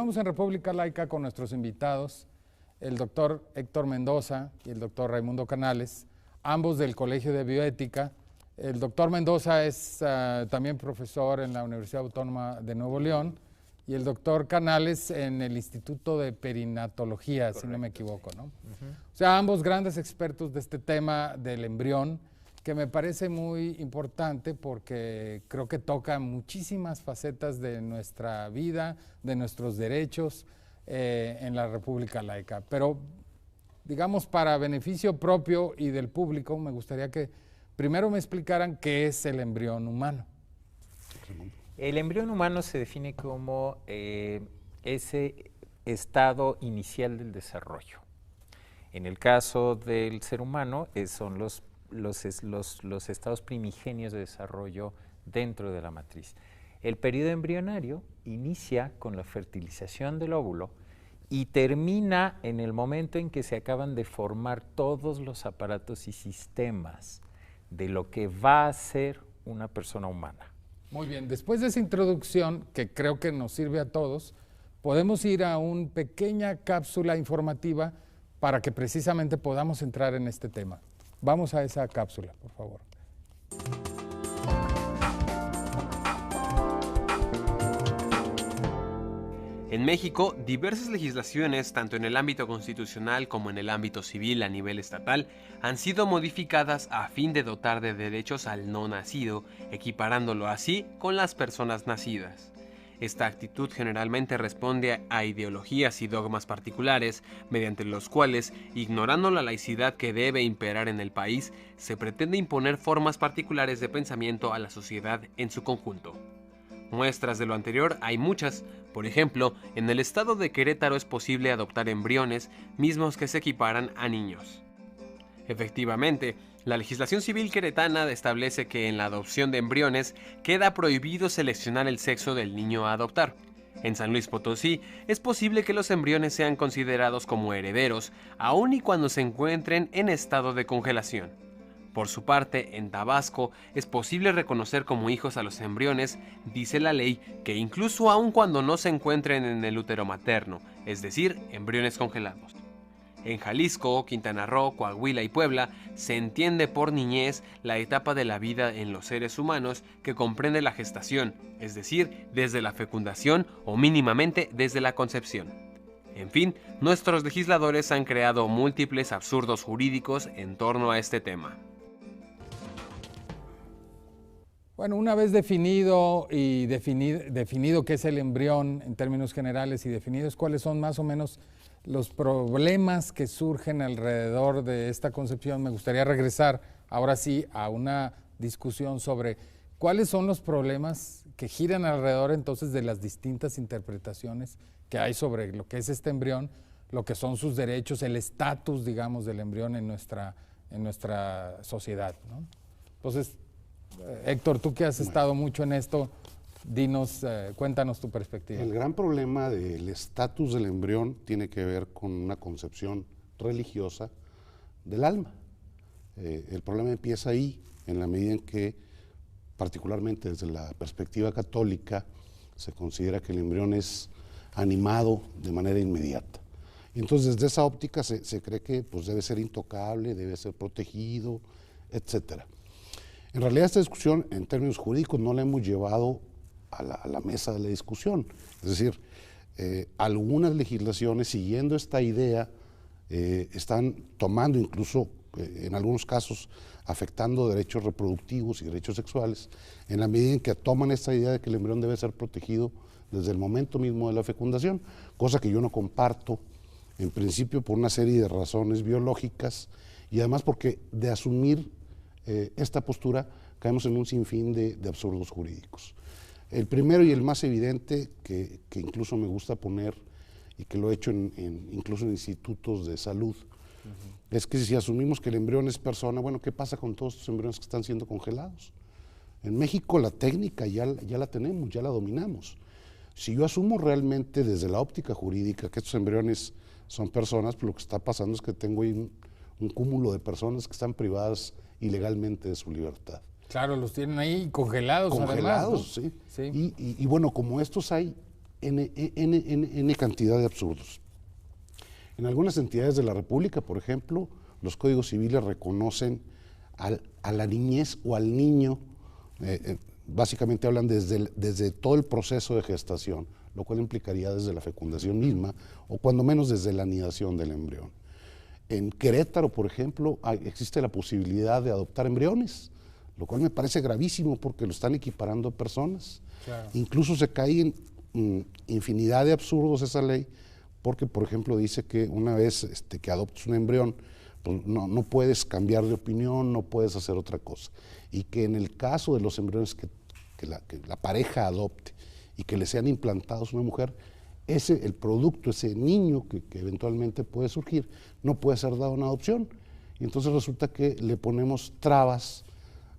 Continuamos en República Laica con nuestros invitados, el doctor Héctor Mendoza y el doctor Raimundo Canales, ambos del Colegio de Bioética. El doctor Mendoza es también profesor en la Universidad Autónoma de Nuevo León y el doctor Canales en el Instituto de Perinatología, correcto, si no me equivoco, ¿no? O sea, ambos grandes expertos de este tema del embrión, que me parece muy importante porque creo que toca muchísimas facetas de nuestra vida, de nuestros derechos en la República Laica. Pero, digamos, para beneficio propio y del público, me gustaría que primero me explicaran qué es el embrión humano. El embrión humano se define como ese estado inicial del desarrollo. En el caso del ser humano, son los estados primigenios de desarrollo dentro de la matriz. El periodo embrionario inicia con la fertilización del óvulo y termina en el momento en que se acaban de formar todos los aparatos y sistemas de lo que va a ser una persona humana. Muy bien, después de esa introducción, que creo que nos sirve a todos, podemos ir a una pequeña cápsula informativa para que precisamente podamos entrar en este tema. Vamos a esa cápsula, por favor. En México, diversas legislaciones, tanto en el ámbito constitucional como en el ámbito civil a nivel estatal, han sido modificadas a fin de dotar de derechos al no nacido, equiparándolo así con las personas nacidas. Esta actitud generalmente responde a ideologías y dogmas particulares, mediante los cuales, ignorando la laicidad que debe imperar en el país, se pretende imponer formas particulares de pensamiento a la sociedad en su conjunto. Muestras de lo anterior hay muchas. Por ejemplo, en el estado de Querétaro es posible adoptar embriones mismos que se equiparan a niños. Efectivamente, la legislación civil queretana establece que en la adopción de embriones queda prohibido seleccionar el sexo del niño a adoptar. En San Luis Potosí es posible que los embriones sean considerados como herederos, aun y cuando se encuentren en estado de congelación. Por su parte, en Tabasco es posible reconocer como hijos a los embriones, dice la ley, que incluso aun cuando no se encuentren en el útero materno, es decir, embriones congelados. En Jalisco, Quintana Roo, Coahuila y Puebla se entiende por niñez la etapa de la vida en los seres humanos que comprende la gestación, es decir, desde la fecundación o mínimamente desde la concepción. En fin, nuestros legisladores han creado múltiples absurdos jurídicos en torno a este tema. Bueno, una vez definido qué es el embrión en términos generales y definidos cuáles son más o menos los problemas que surgen alrededor de esta concepción, me gustaría regresar ahora sí a una discusión sobre cuáles son los problemas que giran alrededor entonces de las distintas interpretaciones que hay sobre lo que es este embrión, lo que son sus derechos, el estatus, digamos, del embrión en nuestra sociedad, ¿no? Entonces, Héctor, tú que has estado mucho en esto, dinos, cuéntanos tu perspectiva. El gran problema del estatus del embrión tiene que ver con una concepción religiosa del alma. El problema empieza ahí, en la medida en que, particularmente desde la perspectiva católica, se considera que el embrión es animado de manera inmediata. Y entonces, desde esa óptica se cree que pues, debe ser intocable, debe ser protegido, etcétera. En realidad esta discusión en términos jurídicos no la hemos llevado a la mesa de la discusión. Es decir, algunas legislaciones siguiendo esta idea están tomando incluso en algunos casos afectando derechos reproductivos y derechos sexuales en la medida en que toman esta idea de que el embrión debe ser protegido desde el momento mismo de la fecundación, cosa que yo no comparto en principio por una serie de razones biológicas y además porque de asumir esta postura caemos en un sinfín de absurdos jurídicos. El primero y el más evidente que incluso me gusta poner y que lo he hecho incluso en institutos de salud, es que si asumimos que el embrión es persona, bueno, ¿qué pasa con todos estos embriones que están siendo congelados? En México la técnica ya la tenemos, ya la dominamos. Si yo asumo realmente desde la óptica jurídica que estos embriones son personas, pues lo que está pasando es que tengo ahí un cúmulo de personas que están privadas ilegalmente de su libertad. Claro, los tienen ahí congelados. Congelados, además, ¿no? sí. Y bueno, como estos hay N cantidad de absurdos. En algunas entidades de la República, por ejemplo, los códigos civiles reconocen a la niñez o al niño, básicamente hablan desde todo el proceso de gestación, lo cual implicaría desde la fecundación misma, o cuando menos desde la anidación del embrión. En Querétaro, por ejemplo, existe la posibilidad de adoptar embriones, lo cual me parece gravísimo porque lo están equiparando a personas. Claro. Incluso se cae en infinidad de absurdos esa ley, porque, por ejemplo, dice que una vez que adoptes un embrión, pues no puedes cambiar de opinión, no puedes hacer otra cosa. Y que en el caso de los embriones que la pareja adopte y que le sean implantados a una mujer, el producto, ese niño que eventualmente puede surgir, no puede ser dado en adopción. Y entonces resulta que le ponemos trabas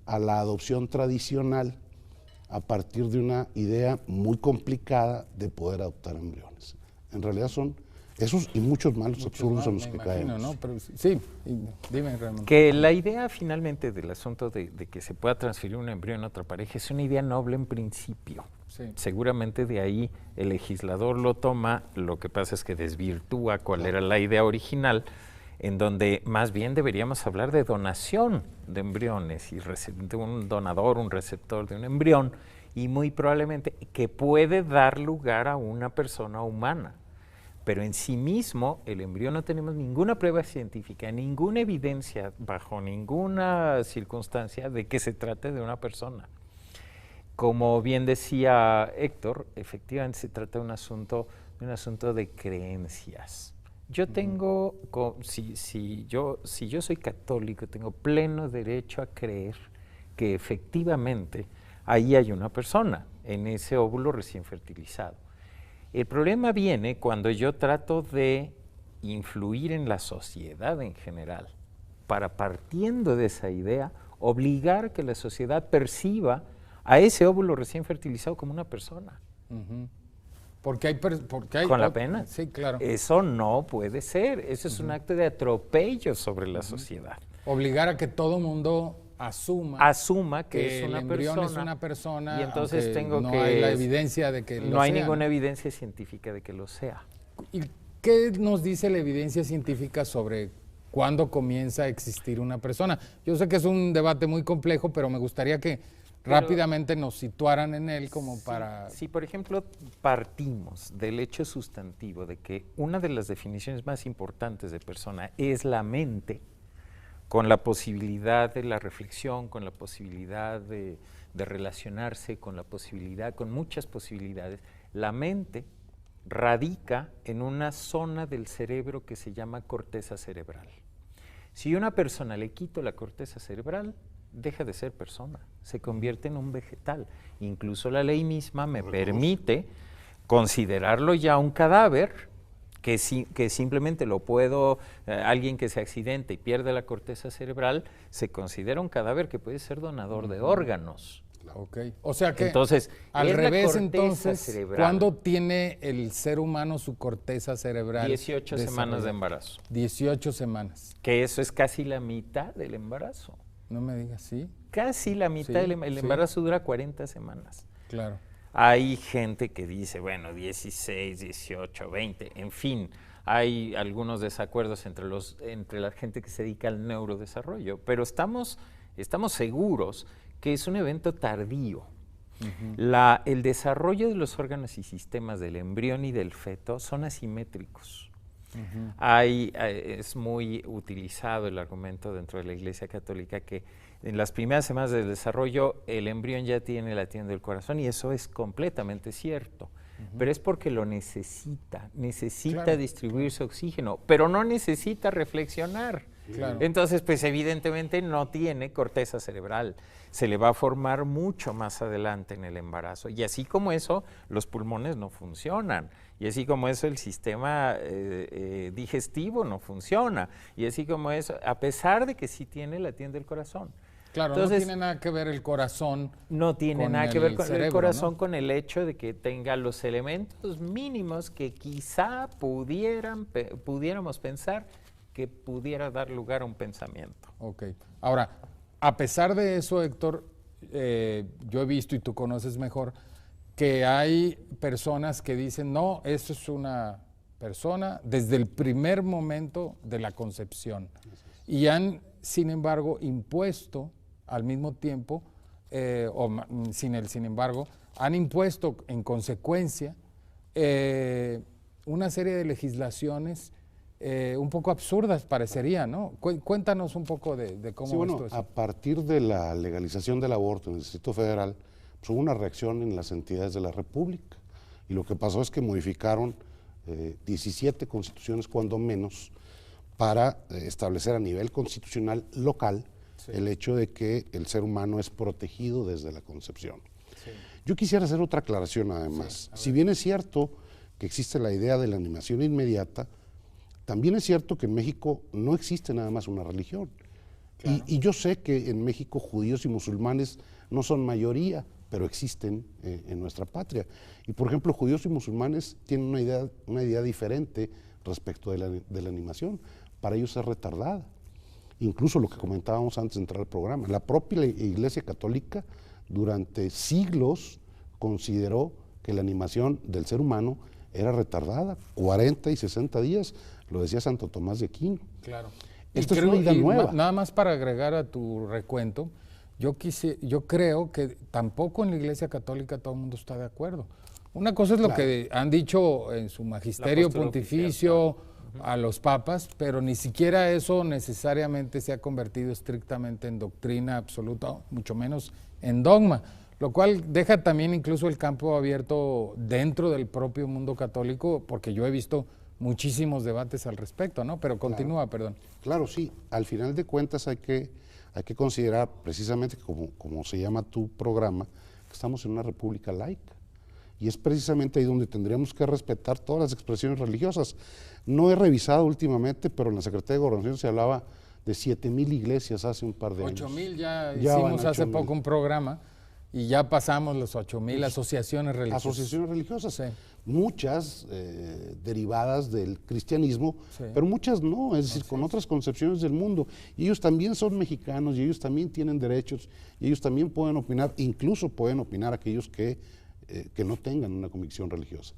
a la adopción tradicional a partir de una idea muy complicada de poder adoptar embriones. En realidad son esos y muchos malos absurdos en los que caemos. ¿No? Pero sí, dime, Ramón. Que la idea finalmente del asunto de que se pueda transferir un embrión a otra pareja es una idea noble en principio. Sí. Seguramente de ahí el legislador lo toma, lo que pasa es que desvirtúa cuál era la idea original, en donde más bien deberíamos hablar de donación de embriones y de un donador, un receptor de un embrión, y muy probablemente que puede dar lugar a una persona humana. Pero en sí mismo el embrión no tenemos ninguna prueba científica, ninguna evidencia bajo ninguna circunstancia de que se trate de una persona. Como bien decía Héctor, efectivamente se trata de un asunto de creencias. Yo tengo, si yo soy católico, tengo pleno derecho a creer que efectivamente ahí hay una persona en ese óvulo recién fertilizado. El problema viene cuando yo trato de influir en la sociedad en general, para, partiendo de esa idea, obligar a que la sociedad perciba a ese óvulo recién fertilizado como una persona. Porque hay con la pena. Sí, claro. Eso no puede ser. Eso es un acto de atropello sobre la sociedad. Obligar a que todo mundo asuma que es el una embrión persona. Es una persona. Y entonces tengo no que hay la evidencia de que lo sea. No hay ninguna evidencia científica de que lo sea. ¿Y qué nos dice la evidencia científica sobre cuándo comienza a existir una persona? Yo sé que es un debate muy complejo, pero me gustaría que rápidamente nos situaran en él como para... Si, por ejemplo, partimos del hecho sustantivo de que una de las definiciones más importantes de persona es la mente, con la posibilidad de la reflexión, con la posibilidad de relacionarse, con muchas posibilidades, la mente radica en una zona del cerebro que se llama corteza cerebral. Si a una persona le quito la corteza cerebral, deja de ser persona, se convierte en un vegetal. Incluso la ley misma me permite considerarlo ya un cadáver, que simplemente lo puedo, alguien que se accidente y pierde la corteza cerebral, se considera un cadáver que puede ser donador de órganos. Okay. O sea que, entonces, al revés, entonces, cerebral. ¿cuándo tiene el ser humano su corteza cerebral? 18 semanas de embarazo. 18 semanas. Que eso es casi la mitad del embarazo. No me digas, ¿sí? Casi la mitad el embarazo dura 40 semanas. Claro. Hay gente que dice, bueno, 16, 18, 20, en fin, hay algunos desacuerdos entre la gente que se dedica al neurodesarrollo, pero estamos seguros que es un evento tardío. El desarrollo de los órganos y sistemas del embrión y del feto son asimétricos. Es muy utilizado el argumento dentro de la Iglesia Católica que en las primeras semanas del desarrollo el embrión ya tiene latiendo del corazón, y eso es completamente cierto, pero es porque lo necesita claro, distribuirse oxígeno, pero no necesita reflexionar. Claro. Entonces, pues evidentemente no tiene corteza cerebral, se le va a formar mucho más adelante en el embarazo, y así como eso, los pulmones no funcionan, y así como eso, el sistema digestivo no funciona, y así como eso, a pesar de que sí tiene latiendo el corazón. Claro, entonces, no tiene nada que ver el corazón. No tiene nada que ver con cerebro, el corazón, ¿no? Con el hecho de que tenga los elementos mínimos que quizá pudiéramos pensar que pudiera dar lugar a un pensamiento. Ok. Ahora, a pesar de eso, Héctor, yo he visto, y tú conoces mejor, que hay personas que dicen, no, eso es una persona desde el primer momento de la concepción. Y han, sin embargo, impuesto al mismo tiempo, sin embargo, han impuesto en consecuencia una serie de legislaciones un poco absurdas, parecería, ¿no? Cuéntanos un poco de cómo Sí, bueno, esto es. a partir de la legalización del aborto en el Distrito Federal, pues hubo una reacción en las entidades de la República. Y lo que pasó es que modificaron 17 constituciones, cuando menos, para establecer a nivel constitucional local el hecho de que el ser humano es protegido desde la concepción. Sí. Yo quisiera hacer otra aclaración además. Si bien es cierto que existe la idea de la animación inmediata, también es cierto que en México no existe nada más una religión. Claro. Y yo sé que en México judíos y musulmanes no son mayoría, pero existen en nuestra patria. Y por ejemplo, judíos y musulmanes tienen una idea diferente respecto de la animación. Para ellos es retardada. Incluso lo que comentábamos antes de entrar al programa, la propia Iglesia Católica durante siglos consideró que la animación del ser humano era retardada, 40 y 60 días, lo decía Santo Tomás de Aquino. Claro. Esto es una idea nueva. Nada más para agregar a tu recuento, yo creo que tampoco en la Iglesia Católica todo el mundo está de acuerdo. Una cosa es lo que han dicho en su magisterio pontificio a los papas, pero ni siquiera eso necesariamente se ha convertido estrictamente en doctrina absoluta, mucho menos en dogma, lo cual deja también incluso el campo abierto dentro del propio mundo católico, porque yo he visto muchísimos debates al respecto, ¿no? Pero continúa, perdón. Claro, sí. Al final de cuentas hay que considerar, precisamente como se llama tu programa, que estamos en una república laica. Y es precisamente ahí donde tendríamos que respetar todas las expresiones religiosas. No he revisado últimamente, pero en la Secretaría de Gobernación se hablaba de 7,000 iglesias hace un par de años. 8,000 ya hicimos hace poco un programa y ya pasamos los 8,000 asociaciones religiosas. Asociaciones religiosas, sí. Muchas derivadas del cristianismo, sí, pero muchas no, es decir, con otras concepciones del mundo. Y ellos también son mexicanos y ellos también tienen derechos y ellos también pueden opinar, incluso pueden opinar aquellos que no tengan una convicción religiosa.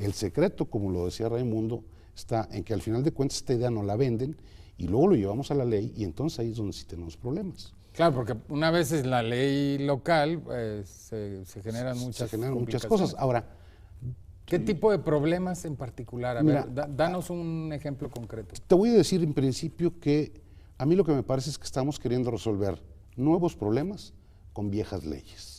El secreto, como lo decía Raimundo, está en que al final de cuentas esta idea no la venden y luego lo llevamos a la ley y entonces ahí es donde sí tenemos problemas. Claro, porque una vez es la ley local, se generan muchas cosas. Ahora, ¿qué tipo de problemas en particular? A ver, danos un ejemplo concreto. Te voy a decir en principio que a mí lo que me parece es que estamos queriendo resolver nuevos problemas con viejas leyes.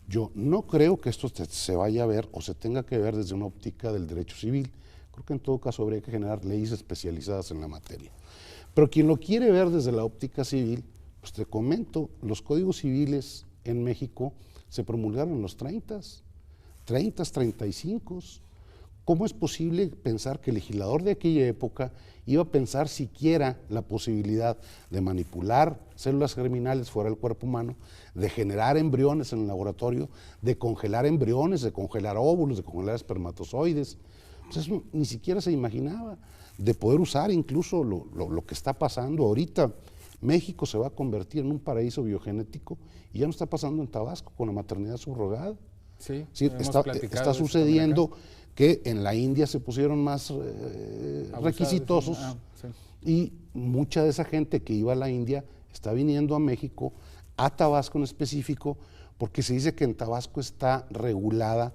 Yo no creo que esto se vaya a ver o se tenga que ver desde una óptica del derecho civil. Creo que en todo caso habría que generar leyes especializadas en la materia. Pero quien lo quiere ver desde la óptica civil, pues te comento, los códigos civiles en México se promulgaron en los 30, 35. ¿Cómo es posible pensar que el legislador de aquella época iba a pensar siquiera la posibilidad de manipular células germinales fuera del cuerpo humano, de generar embriones en el laboratorio, de congelar embriones, de congelar óvulos, de congelar espermatozoides? Pues eso ni siquiera se imaginaba, de poder usar incluso lo que está pasando ahorita. México se va a convertir en un paraíso biogenético y ya no está pasando en Tabasco con la maternidad subrogada. Sí, está sucediendo que en la India se pusieron más requisitosos y mucha de esa gente que iba a la India está viniendo a México, a Tabasco en específico, porque se dice que en Tabasco está regulada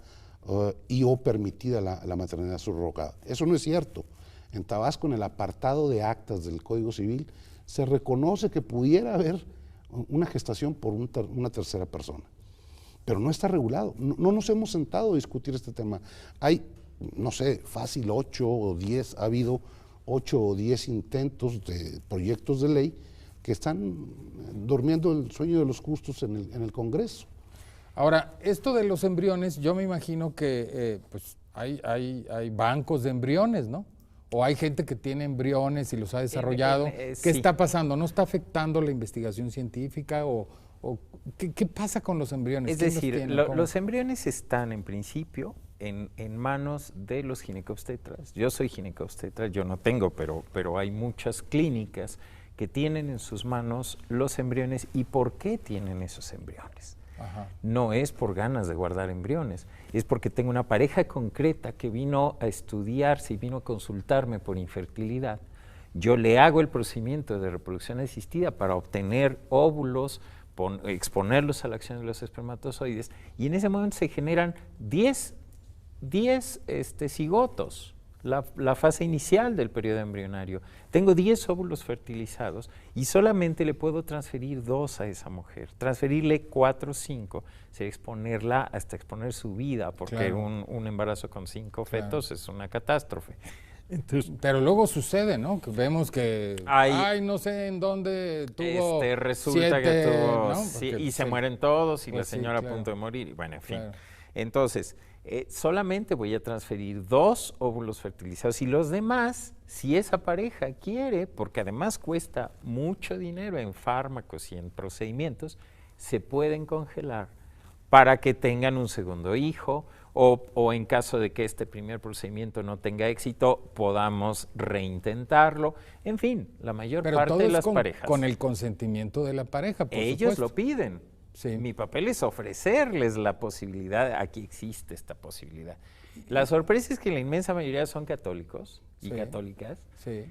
y o permitida la maternidad subrogada. Eso no es cierto. En Tabasco, en el apartado de actas del Código Civil, se reconoce que pudiera haber una gestación por una tercera persona, pero no está regulado. No nos hemos sentado a discutir este tema. Hay, no sé, fácil 8 o 10, ha habido 8 o 10 intentos de proyectos de ley que están durmiendo el sueño de los justos en el Congreso. Ahora, esto de los embriones, yo me imagino que pues hay bancos de embriones, ¿no? O hay gente que tiene embriones y los ha desarrollado. ¿Qué está pasando? ¿No está afectando la investigación científica? ¿O qué pasa con los embriones? Es decir, los embriones están en principio en manos de los ginecobstetras. Yo soy ginecobstetra, yo no tengo, pero hay muchas clínicas que tienen en sus manos los embriones. ¿Y por qué tienen esos embriones? Ajá. No es por ganas de guardar embriones, es porque tengo una pareja concreta que vino a estudiarse y vino a consultarme por infertilidad. Yo le hago el procedimiento de reproducción asistida para obtener óvulos, exponerlos a la acción de los espermatozoides, y en ese momento se generan 10 cigotos, la fase inicial del periodo embrionario. Tengo 10 óvulos fertilizados y solamente le puedo transferir 2 a esa mujer. Transferirle 4 o 5 sería exponerla hasta exponer su vida, porque Claro. un embarazo con 5 fetos es una catástrofe. Entonces, Pero luego sucede, ¿no? Que vemos que, no sé en dónde tuvo resulta 7, que tuvo, ¿no? sí, Porque y se mueren todos y la Pues sí, señora claro. a punto de morir, y bueno, en fin. Claro. Entonces, solamente voy a transferir 2 óvulos fertilizados y los demás, si esa pareja quiere, porque además cuesta mucho dinero en fármacos y en procedimientos, se pueden congelar para que tengan un segundo hijo, o en caso de que este primer procedimiento no tenga éxito, podamos reintentarlo. En fin, la mayor Pero parte todo de es las con, parejas. con el consentimiento de la pareja, por Ellos supuesto. lo piden. Sí. Mi papel es ofrecerles la posibilidad, aquí existe esta posibilidad. La sorpresa es que la inmensa mayoría son católicos y Sí. católicas Sí,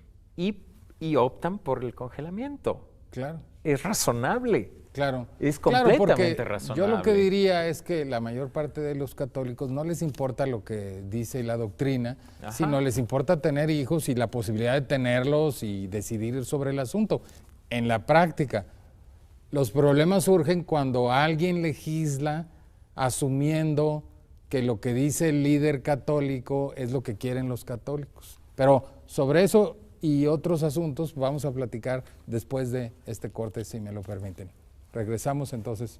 y optan por el congelamiento. claro. Es razonable. Claro. Es Claro, porque completamente razonable. yo lo que diría es que la mayor parte de los católicos no les importa lo que dice la doctrina, Ajá. sino les importa tener hijos y la posibilidad de tenerlos y decidir sobre el asunto. En la práctica, los problemas surgen cuando alguien legisla asumiendo que lo que dice el líder católico es lo que quieren los católicos. Pero sobre eso y otros asuntos vamos a platicar después de este corte, si me lo permiten. Regresamos entonces